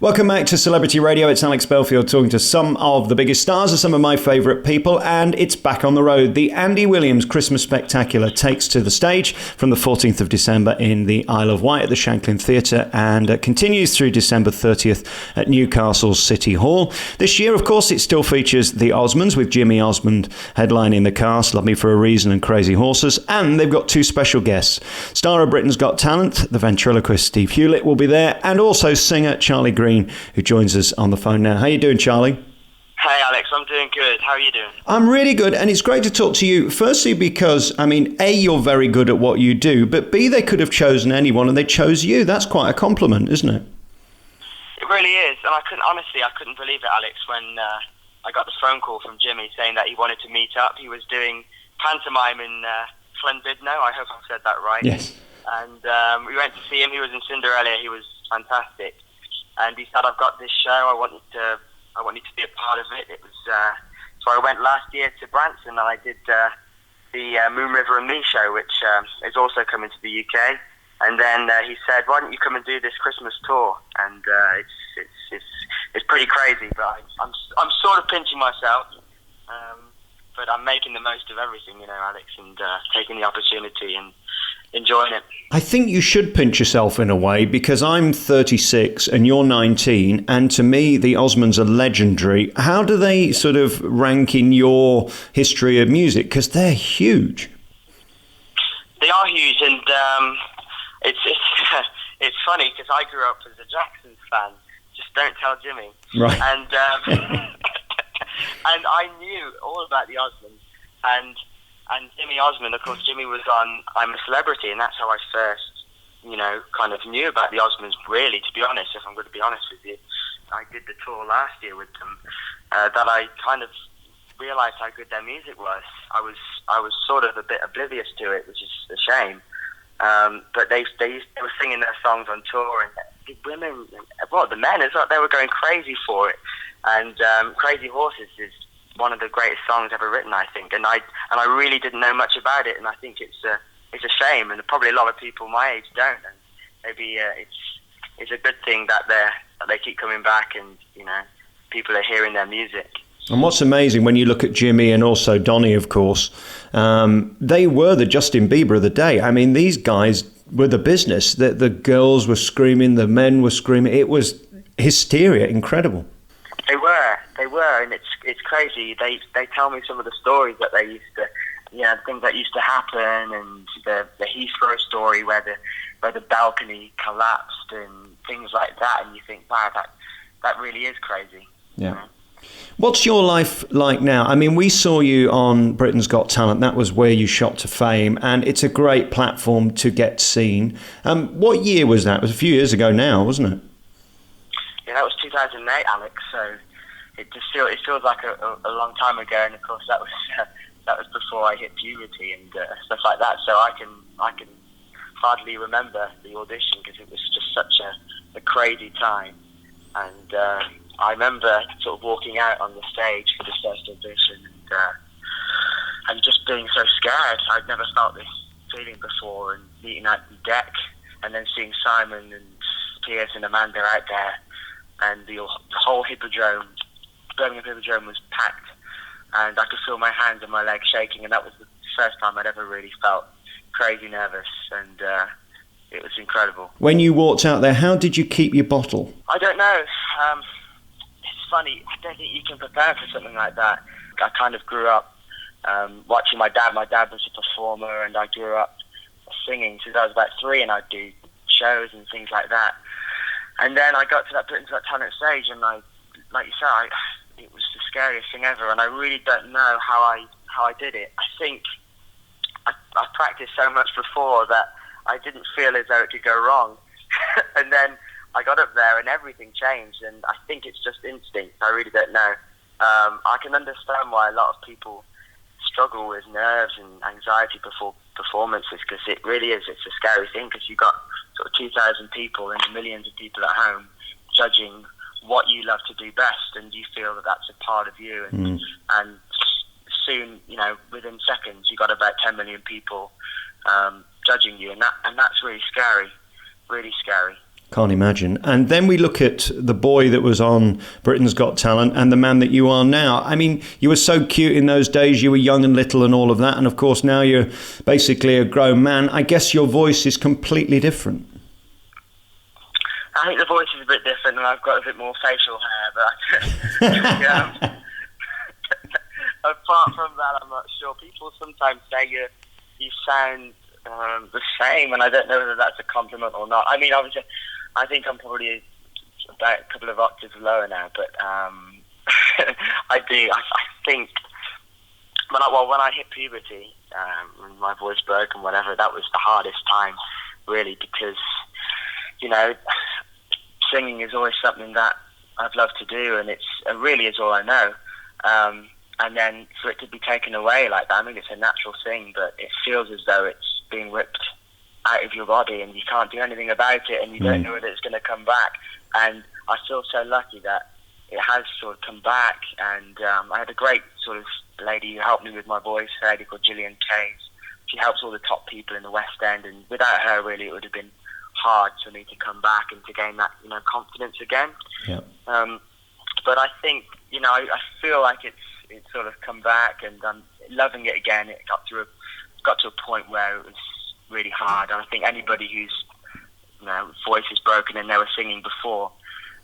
Welcome back to Celebrity Radio. It's Alex Belfield talking to some of the biggest stars of some of my favourite people, and it's back on the road. The Andy Williams Christmas Spectacular takes to the stage from the 14th of December in the Isle of Wight at the Shanklin Theatre and continues through December 30th at Newcastle's City Hall. This year, of course, it still features the Osmonds with Jimmy Osmond headlining the cast, Love Me for a Reason and Crazy Horses, and they've got two special guests. Star of Britain's Got Talent, the ventriloquist Steve Hewlett will be there, and also singer Charlie Green, who joins us on the phone now. How you doing, Charlie? Hey, Alex. I'm doing good. How are you doing? I'm really good, and it's great to talk to you. Firstly, because, A, you're very good at what you do, but B, they could have chosen anyone, and they chose you. That's quite a compliment, isn't it? It really is, and I couldn't believe it, Alex, when I got the phone call from Jimmy saying that he wanted to meet up. He was doing pantomime in Llandudno. I hope I've said that right. Yes. And we went to see him. He was in Cinderella. He was fantastic. And he said, I've got this show, I want you to be a part of it. It was so I went last year to Branson and I did the Moon River and Me show, which is also coming to the UK. And then he said, why don't you come and do this Christmas tour? And it's pretty crazy, but I'm sort of pinching myself, but I'm making the most of everything, Alex, and taking the opportunity and enjoying it. I think you should pinch yourself in a way, because I'm 36 and you're 19, and to me the Osmonds are legendary. How do they sort of rank in your history of music? Because they're huge. They are huge, and it's it's funny because I grew up as a Jacksons fan. Just don't tell Jimmy. Right. And and I knew all about the Osmonds, and Jimmy Osmond, of course. Jimmy was on I'm a Celebrity, and that's how I first, kind of knew about the Osmonds, really, to be honest, if I'm going to be honest with you. I did the tour last year with them, that I kind of realised how good their music was. I was sort of a bit oblivious to it, which is a shame. But they were singing their songs on tour, and the women, the men as well, they were going crazy for it. And Crazy Horses is one of the greatest songs ever written, I think, and I really didn't know much about it, and I think it's a shame, and probably a lot of people my age don't, and maybe it's a good thing that they keep coming back, and people are hearing their music. And what's amazing when you look at Jimmy and also Donny, of course, they were the Justin Bieber of the day. These guys were the business. The girls were screaming, the men were screaming. It was hysteria, incredible. They were, and it's crazy. They tell me some of the stories that they used to, things that used to happen, and the Heathrow story where the balcony collapsed and things like that, and you think, wow, that really is crazy. Yeah. What's your life like now? We saw you on Britain's Got Talent. That was where you shot to fame, and it's a great platform to get seen. What year was that? It was a few years ago now, wasn't it? Yeah, that was 2008, Alex. So it feels like a long time ago, and of course that was before I hit puberty and stuff like that. So I can hardly remember the audition because it was just such a crazy time. And I remember sort of walking out on the stage for the first audition and just being so scared. I'd never felt this feeling before, and meeting out the deck and then seeing Simon and Piers and Amanda out there, and the whole Hippodrome, Birmingham Hippodrome, was packed, and I could feel my hands and my legs shaking, and that was the first time I'd ever really felt crazy nervous, and it was incredible. When you walked out there, how did you keep your bottle? I don't know. It's funny. I don't think you can prepare for something like that. I kind of grew up watching my dad. My dad was a performer, and I grew up singing since I was about 3, and I'd do shows and things like that. And then I got to that Britain's Got Talent stage, and like you said, it was the scariest thing ever, and I really don't know how I did it. I think I practiced so much before that I didn't feel as though it could go wrong. And then I got up there and everything changed, and I think it's just instinct. I really don't know. I can understand why a lot of people struggle with nerves and anxiety before performances, because it really is, it's a scary thing, because you've got sort of 2,000 people and millions of people at home judging what you love to do best, and you feel that that's a part of you, and soon, within seconds, you got about 10 million people judging you, and that's really scary, really scary. Can't imagine. And then we look at the boy that was on Britain's Got Talent and the man that you are now. I mean, you were so cute in those days. You were young and little and all of that. And of course, now you're basically a grown man. I guess your voice is completely different. I think the voice is a bit different, and I've got a bit more facial hair. But apart from that, I'm not sure. People sometimes say you sound the same, and I don't know whether that's a compliment or not. I mean, obviously, I think I'm probably about a couple of octaves lower now, but I do. I think when I hit puberty, when my voice broke and whatever, that was the hardest time, really, because singing is always something that I've loved to do, and it really is all I know. And then for it to be taken away like that, I mean, it's a natural thing, but it feels as though it's being ripped out of your body, and you can't do anything about it, and you don't know whether it's going to come back. And I feel so lucky that it has sort of come back. And I had a great sort of lady who helped me with my voice, a lady called Gillian Case. She helps all the top people in the West End, and without her, really, it would have been hard for me to come back and to gain that, confidence again. Yeah. But I think, I feel like it's sort of come back, and I'm loving it again. It got to a point where it was really hard, and I think anybody whose voice is broken and they were singing before,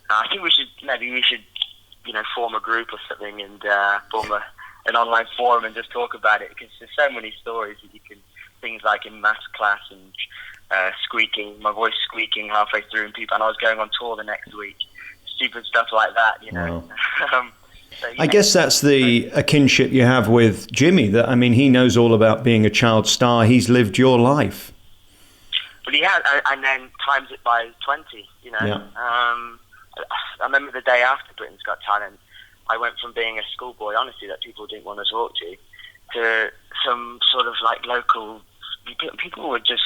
I think we should form a group or something and form an online forum and just talk about it, because there's so many stories that you can, things like in maths class and my voice squeaking halfway through, and I was going on tour the next week, stupid stuff like that, Wow. So, I guess that's a kinship you have with Jimmy. That, I mean, he knows all about being a child star. He's lived your life. But he has, and then times it by 20. Yeah. I remember the day after Britain's Got Talent, I went from being a schoolboy, honestly, that people didn't want to talk to some sort of like local people were just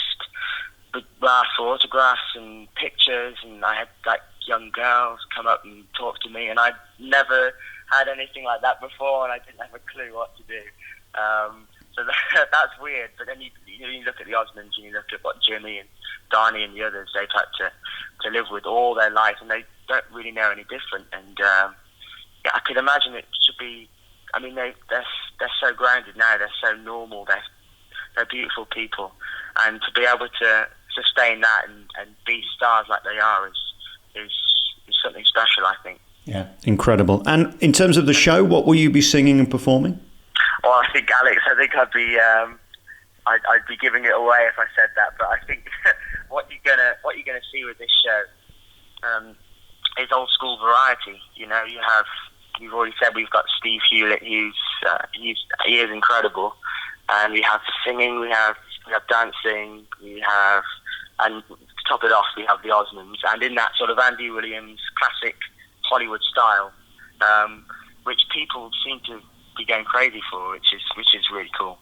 ask for autographs and pictures, and I had like young girls come up and talk to me, and I'd never had anything like that before, and I didn't have a clue what to do. So that's weird. But then you look at the Osmonds, and you look at what Jimmy and Donnie and the others they've had to live with all their life, and they don't really know any different. And I could imagine it should be. I mean, they're so grounded now. They're so normal. They're beautiful people, and to be able to sustain that and be stars like they are is something special, I think. Yeah, incredible. And in terms of the show, what will you be singing and performing? Well, I think Alex, I'd be giving it away if I said that. But I think what you're gonna see with this show is old school variety. You've already said we've got Steve Hewlett, he is incredible, and we have singing, we have dancing, and to top it off, we have the Osmonds, and in that sort of Andy Williams classic Hollywood style, which people seem to be going crazy for, which is really cool.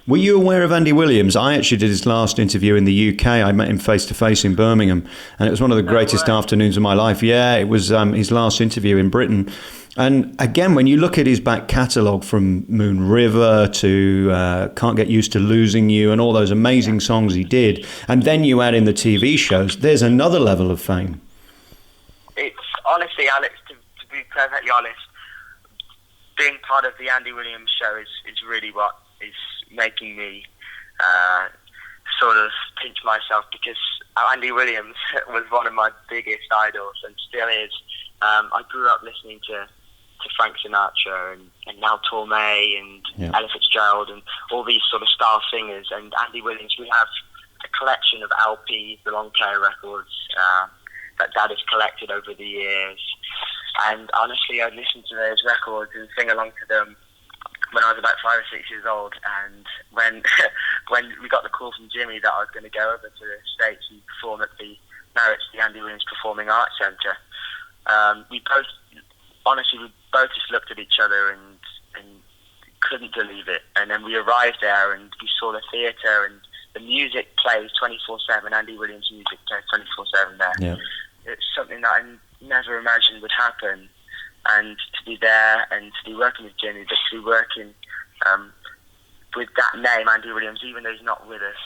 Were you aware of Andy Williams? I actually did his last interview in the UK. I met him face to face in Birmingham, and it was one of the greatest afternoons of my life. Yeah, it was his last interview in Britain. And again, when you look at his back catalogue, from Moon River to Can't Get Used to Losing You and all those amazing songs he did, and then you add in the TV shows, there's another level of fame. It's honestly, Alex, to be perfectly honest, being part of the Andy Williams show is really what is making me sort of pinch myself, because Andy Williams was one of my biggest idols and still is. I grew up listening to Frank Sinatra and Nell Torme and Ella Fitzgerald and all these sort of star singers, and Andy Williams. We have a collection of LPs, the long player records that Dad has collected over the years, and honestly I'd listen to those records and sing along to them when I was about 5 or 6 years old. And when we got the call from Jimmy that I was going to go over to the States and perform at the Andy Williams Performing Arts Centre, we both just looked at each other and couldn't believe it. And then we arrived there and we saw the theatre, and the music plays 24/7. Andy Williams music plays 24/7 there. Yeah. It's something that I never imagined would happen. And to be there and to be working with Jimmy, but to be working with that name, Andy Williams, even though he's not with us,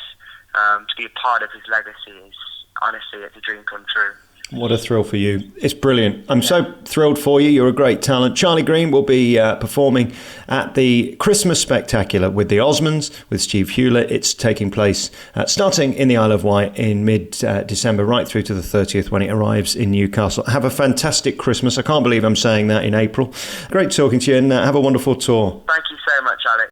to be a part of his legacy honestly, it's a dream come true. What a thrill for you. It's brilliant. I'm so thrilled for you. You're a great talent. Charlie Green will be performing at the Christmas Spectacular with the Osmonds, with Steve Hewlett. It's taking place starting in the Isle of Wight in mid-December, right through to the 30th when it arrives in Newcastle. Have a fantastic Christmas. I can't believe I'm saying that in April. Great talking to you, and have a wonderful tour. Thank you so much, Alex.